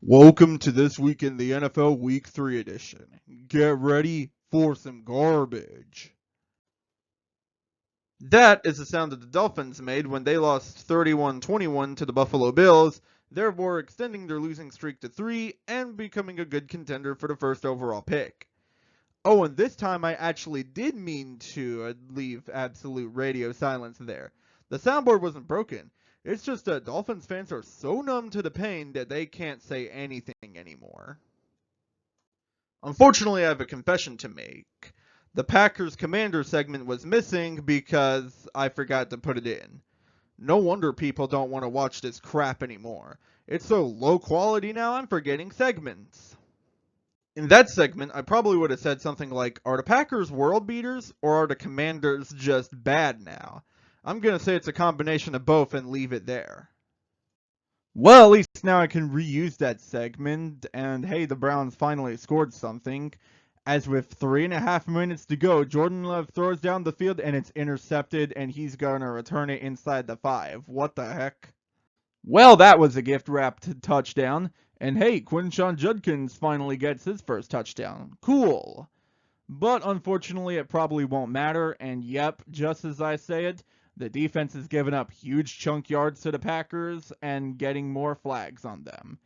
Welcome to This Week in the NFL Week 3 edition. Get ready for some garbage. That is the sound that the Dolphins made when they lost 31-21 to the Buffalo Bills, therefore extending their losing streak to 3 and becoming a good contender for the first overall pick. Oh, and this time I actually did mean to leave absolute radio silence there. The soundboard wasn't broken. It's just that Dolphins fans are so numb to the pain that they can't say anything anymore. Unfortunately, I have a confession to make. The Packers Commander segment was missing because I forgot to put it in. No wonder people don't want to watch this crap anymore. It's so low quality now I'm forgetting segments. In that segment, I probably would have said something like, are the Packers world beaters or are the Commanders just bad now? I'm going to say it's a combination of both and leave it there. Well, at least now I can reuse that segment, and hey, the Browns finally scored something. As with 3.5 minutes to go, Jordan Love throws down the field and it's intercepted, and he's gonna return it inside the 5. What the heck? Well, that was a gift-wrapped touchdown. And hey, Quinshon Judkins finally gets his first touchdown. Cool. But unfortunately, it probably won't matter, and yep, just as I say it, the defense is giving up huge chunk yards to the Packers and getting more flags on them.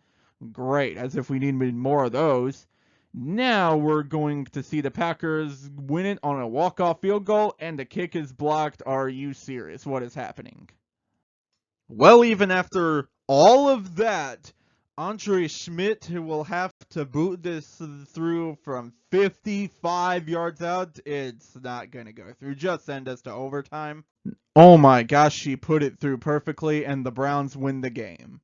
Great, as if we needed more of those. Now we're going to see the Packers win it on a walk-off field goal, and the kick is blocked. Are you serious? What is happening? Well, even after all of that, Andre Schmidt will have to boot this through from 55 yards out. It's not going to go through. Just send us to overtime. Oh my gosh, she put it through perfectly, and the Browns win the game.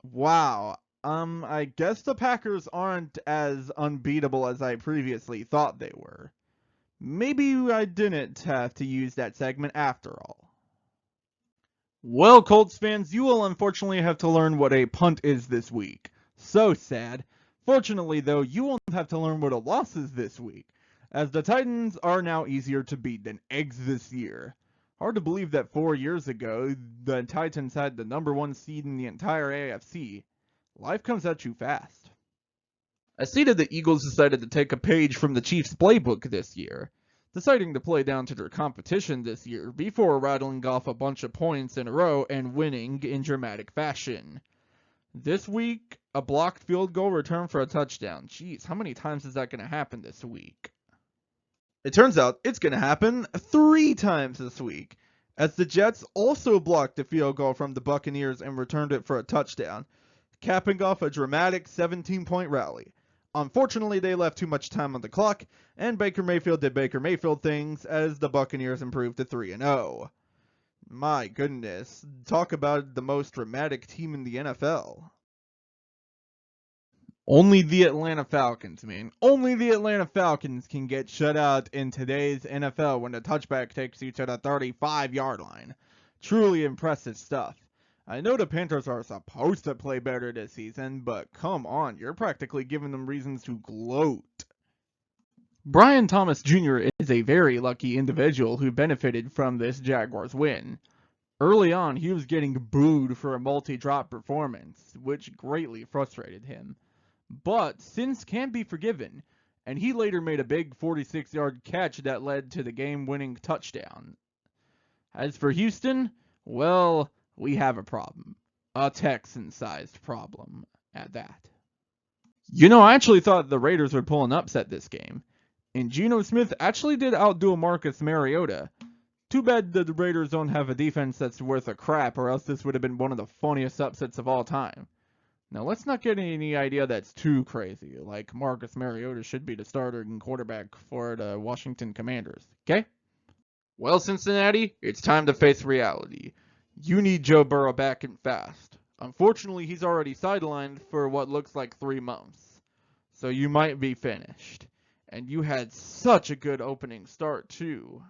Wow. I guess the Packers aren't as unbeatable as I previously thought they were. Maybe I didn't have to use that segment after all. Well, Colts fans, you will unfortunately have to learn what a punt is this week. So sad. Fortunately, though, you won't have to learn what a loss is this week, as the Titans are now easier to beat than eggs this year. Hard to believe that 4 years ago, the Titans had the number 1 seed in the entire AFC. Life comes at you fast. I see that the Eagles decided to take a page from the Chiefs' playbook this year, deciding to play down to their competition this year before rattling off a bunch of points in a row and winning in dramatic fashion. This week, a blocked field goal return for a touchdown. Jeez, how many times is that going to happen this week? It turns out it's going to happen 3 times this week, as the Jets also blocked a field goal from the Buccaneers and returned it for a touchdown, capping off a dramatic 17-point rally. Unfortunately, they left too much time on the clock, and Baker Mayfield did Baker Mayfield things as the Buccaneers improved to 3-0. My goodness, talk about the most dramatic team in the NFL. Only the Atlanta Falcons, man. Only the Atlanta Falcons can get shut out in today's NFL when the touchback takes you to the 35-yard line. Truly impressive stuff. I know the Panthers are supposed to play better this season, but come on, you're practically giving them reasons to gloat. Brian Thomas Jr. is a very lucky individual who benefited from this Jaguars win. Early on, he was getting booed for a multi-drop performance, which greatly frustrated him. But sins can be forgiven, and he later made a big 46-yard catch that led to the game-winning touchdown. As for Houston, well, we have a problem. A Texan-sized problem, at that. You know, I actually thought the Raiders would pull an upset this game. And Geno Smith actually did outdo Marcus Mariota. Too bad that the Raiders don't have a defense that's worth a crap, or else this would have been one of the funniest upsets of all time. Now, let's not get any idea that's too crazy, like Marcus Mariota should be the starter and quarterback for the Washington Commanders, okay? Well, Cincinnati, it's time to face reality. You need Joe Burrow back and fast. Unfortunately, he's already sidelined for what looks like 3 months. So you might be finished. And you had such a good opening start, too.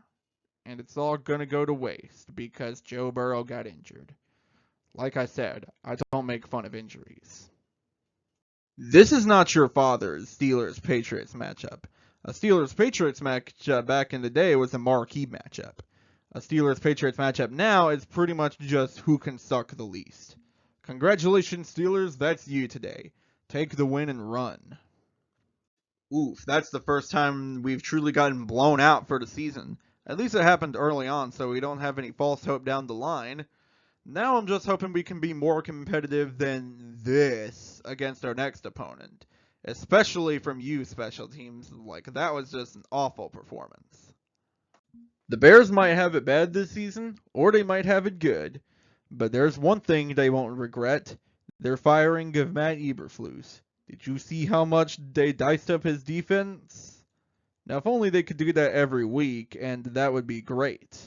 And it's all gonna go to waste because Joe Burrow got injured. Like I said, I don't make fun of injuries. This is not your father's Steelers-Patriots matchup. A Steelers-Patriots matchup back in the day was a marquee matchup. A Steelers-Patriots matchup now is pretty much just who can suck the least. Congratulations, Steelers, that's you today. Take the win and run. Oof, that's the first time we've truly gotten blown out for the season. At least it happened early on, so we don't have any false hope down the line. Now I'm just hoping we can be more competitive than this against our next opponent. Especially from you, special teams. Like, that was just an awful performance. The Bears might have it bad this season, or they might have it good. But there's one thing they won't regret. Their firing of Matt Eberflus. Did you see how much they diced up his defense? Now, if only they could do that every week, and that would be great.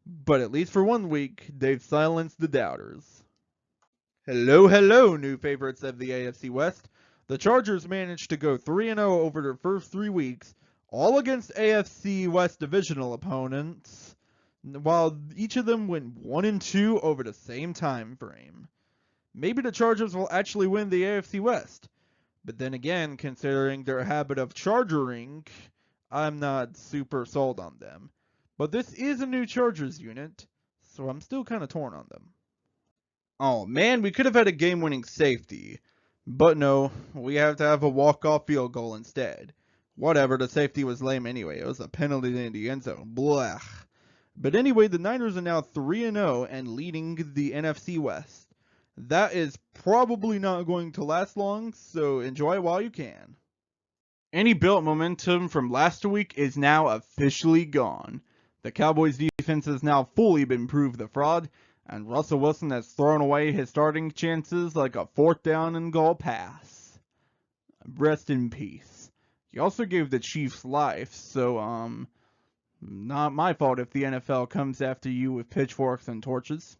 But at least for 1 week, they've silenced the doubters. Hello, hello, new favorites of the AFC West. The Chargers managed to go 3-0 over their first 3 weeks, all against AFC West divisional opponents, while each of them went 1-2 over the same time frame. Maybe the Chargers will actually win the AFC West. But then again, considering their habit of chargering, I'm not super sold on them. But this is a new Chargers unit, so I'm still kind of torn on them. Oh man, we could have had a game-winning safety. But no, we have to have a walk-off field goal instead. Whatever, the safety was lame anyway. It was a penalty in the end zone. Blah. But anyway, the Niners are now 3-0 and leading the NFC West. That is probably not going to last long, so enjoy it while you can. Any built momentum from last week is now officially gone. The Cowboys' defense has now fully been proved the fraud, and Russell Wilson has thrown away his starting chances like a 4th down and goal pass. Rest in peace. He also gave the Chiefs life, so, not my fault if the NFL comes after you with pitchforks and torches.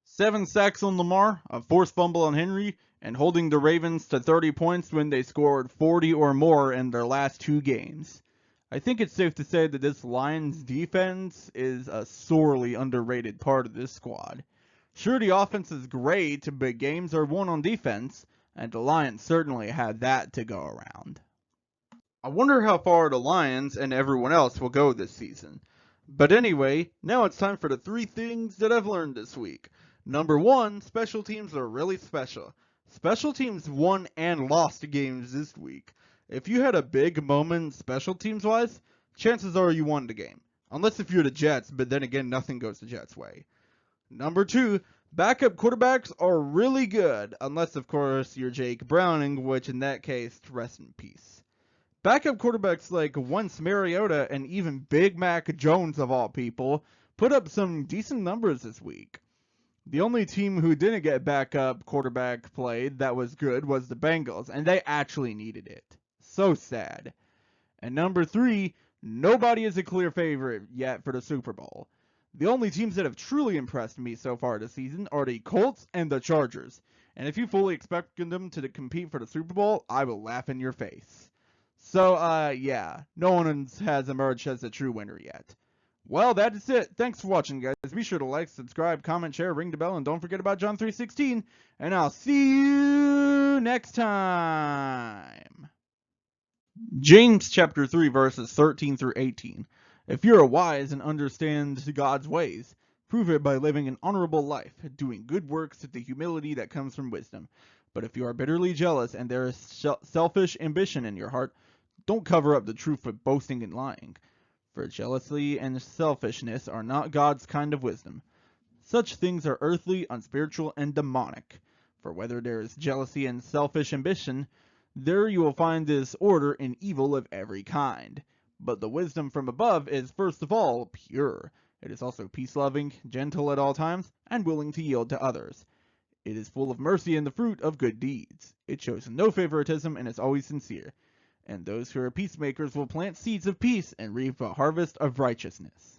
7 sacks on Lamar, a forced fumble on Henry, and holding the Ravens to 30 points when they scored 40 or more in their last 2 games. I think it's safe to say that this Lions defense is a sorely underrated part of this squad. Sure, the offense is great, but games are won on defense, and the Lions certainly had that to go around. I wonder how far the Lions and everyone else will go this season. But anyway, now it's time for the 3 things that I've learned this week. Number 1, special teams are really special. Special teams won and lost games this week. If you had a big moment special teams wise, chances are you won the game. Unless if you're the Jets, but then again, nothing goes the Jets' way. Number 2, backup quarterbacks are really good, unless of course you're Jake Browning, which in that case, rest in peace. Backup quarterbacks like Wentz, Mariota, and even Big Mac Jones of all people put up some decent numbers this week. The only team who didn't get backup quarterback played that was good was the Bengals, and they actually needed it. So sad. And number 3, nobody is a clear favorite yet for the Super Bowl. The only teams that have truly impressed me so far this season are the Colts and the Chargers. And if you fully expect them to compete for the Super Bowl, I will laugh in your face. So, yeah, no one has emerged as a true winner yet. Well, that is it. Thanks for watching, guys. Be sure to like, subscribe, comment, share, ring the bell, and don't forget about John 3:16. And I'll see you next time. James chapter 3, verses 13 through 18. If you are wise and understand God's ways, prove it by living an honorable life, doing good works with the humility that comes from wisdom. But if you are bitterly jealous and there is selfish ambition in your heart, don't cover up the truth with boasting and lying. For jealousy and selfishness are not God's kind of wisdom. Such things are earthly, unspiritual, and demonic. For whether there is jealousy and selfish ambition, there you will find disorder and evil of every kind. But the wisdom from above is first of all pure. It is also peace-loving, gentle at all times, and willing to yield to others. It is full of mercy and the fruit of good deeds. It shows no favoritism and is always sincere. And those who are peacemakers will plant seeds of peace and reap a harvest of righteousness.